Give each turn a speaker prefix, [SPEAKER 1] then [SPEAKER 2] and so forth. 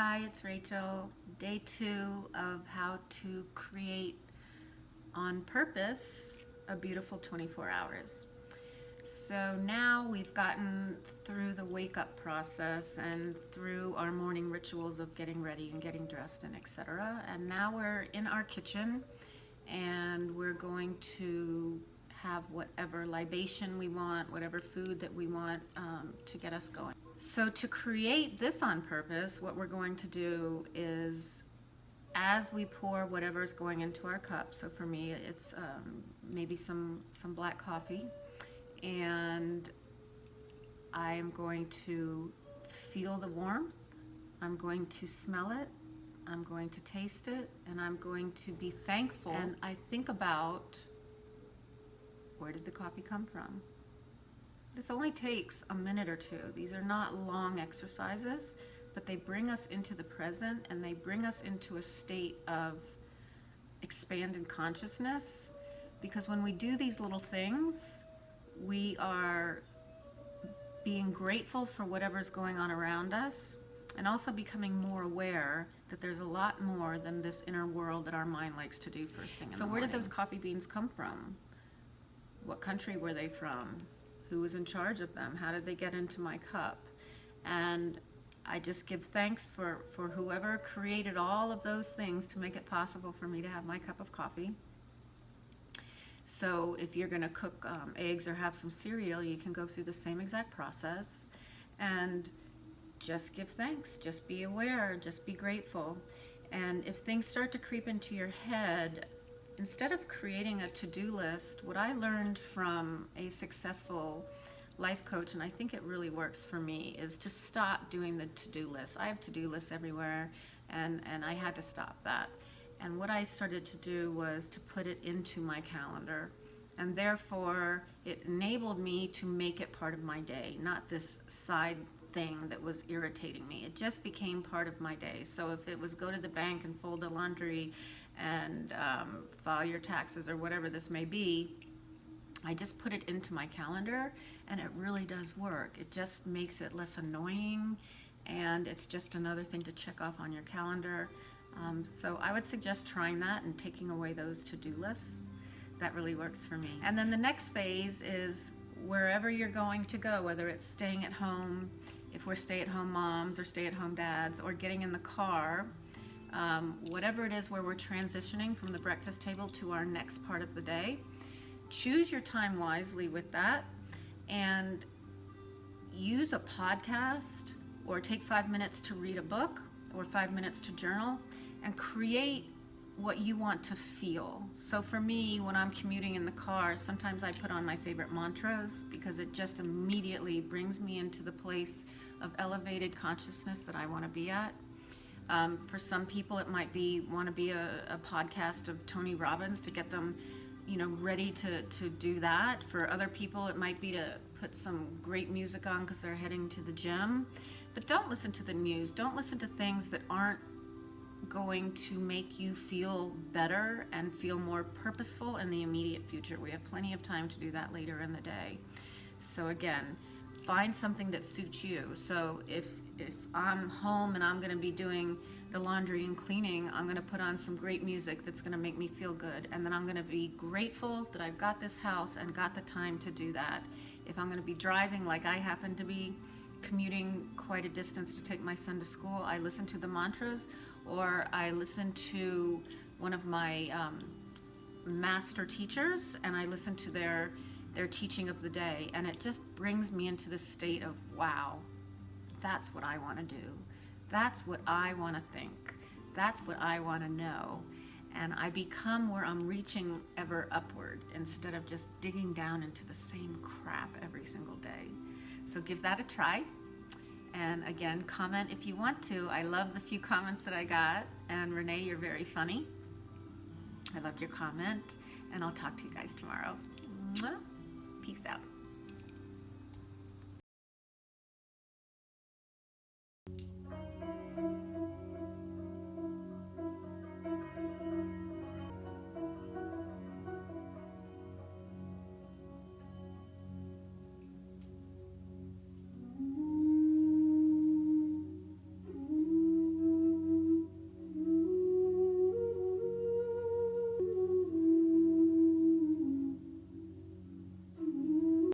[SPEAKER 1] Hi, it's Rachel. Day 2 of how to create on purpose a beautiful 24 hours. So now we've gotten through the wake up process and through our morning rituals of getting ready and getting dressed and etc. And now we're in our kitchen and we're going to have whatever libation we want, whatever food that we want to get us going. So to create this on purpose, what we're going to do is as we pour whatever's going into our cup, so for me it's maybe some black coffee, and I'm going to feel the warmth, I'm going to smell it, I'm going to taste it, and I'm going to be thankful. And I think about, where did the coffee come from? This only takes a minute or two. These are not long exercises, but they bring us into the present and they bring us into a state of expanded consciousness. Because when we do these little things, we are being grateful for whatever's going on around us and also becoming more aware that there's a lot more than this inner world that our mind likes to do first thing in the morning. So where did those coffee beans come from? What country were they from? Who was in charge of them? How did they get into my cup? And I just give thanks for whoever created all of those things to make it possible for me to have my cup of coffee. So if you're gonna cook eggs or have some cereal, you can go through the same exact process and just give thanks, just be aware, just be grateful. And if things start to creep into your head, instead of creating a to-do list, what I learned from a successful life coach, and I think it really works for me, is to stop doing the to-do list. I have to-do lists everywhere, and I had to stop that. And what I started to do was to put it into my calendar, and therefore it enabled me to make it part of my day, not this side thing that was irritating me. It just became part of my day. So if it was go to the bank and fold the laundry and file your taxes or whatever this may be, I just put it into my calendar, and it really does work. It just makes it less annoying, and it's just another thing to check off on your calendar. So I would suggest trying that and taking away those to-do lists. That really works for me. And then the next phase is wherever you're going to go, whether it's staying at home, if we're stay-at-home moms or stay-at-home dads, or getting in the car, whatever it is where we're transitioning from the breakfast table to our next part of the day, choose your time wisely with that and use a podcast or take 5 minutes to read a book or 5 minutes to journal and create what you want to feel. So for me, when I'm commuting in the car, sometimes I put on my favorite mantras because it just immediately brings me into the place of elevated consciousness that I want to be at. For some people, it might be want to be a podcast of Tony Robbins to get them, ready to do that. For other people, it might be to put some great music on because they're heading to the gym. But don't listen to the news. Don't listen to things that aren't going to make you feel better and feel more purposeful in the immediate future. We have plenty of time to do that later in the day. So again, find something that suits you. So if I'm home and I'm going to be doing the laundry and cleaning, I'm going to put on some great music that's going to make me feel good, and then I'm going to be grateful that I've got this house and got the time to do that. If I'm going to be driving, like I happen to be commuting quite a distance to take my son to school, I listen to the mantras, or I listen to one of my master teachers, and I listen to their teaching of the day, and it just brings me into this state of, wow, that's what I want to do. That's what I want to think. That's what I want to know. And I become where I'm reaching ever upward instead of just digging down into the same crap every single day. So give that a try. And again, comment if you want to. I love the few comments that I got. And Renee, you're very funny. I loved your comment. And I'll talk to you guys tomorrow. Mwah. Peace out.